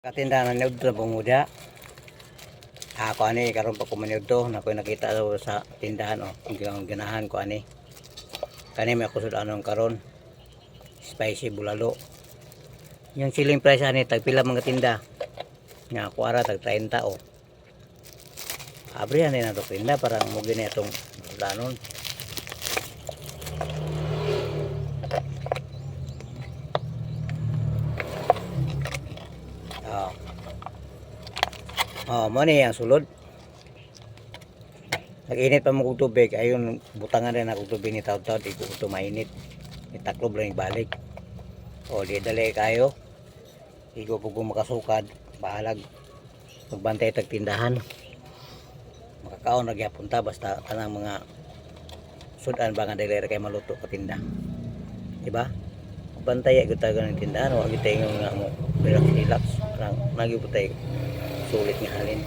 Katindahan na niyod na bumuda. Ako ani karon pa ko maniud to na ko nakita daw sa tindahan ang ganahan ko ani. Kani may kusod anon karon. Spicy bulalo. Yung selling price ani tag pila mga tinda. Nga ako ara tag 30 o. Abri ani na to tinda para mo gini atong danon. Mo ni ang sulod. Nag-init pa mo kog tubig, ayon butangan rin ako tubig ni taud-taud, di ko ito mainit. Itaklob lang balik. O di dali kayo. Igo po kung makasukad, bahalag. Magbantay tag tindahan. Makakaon na gyapon ta basta kanang mga sudan ba nga dili kay maluto ka tinda. Diba? Bantay gyud ta ganang tindahan, wa gyud tayo nga mo relax. Nang nagyud tayo sulit nga halin.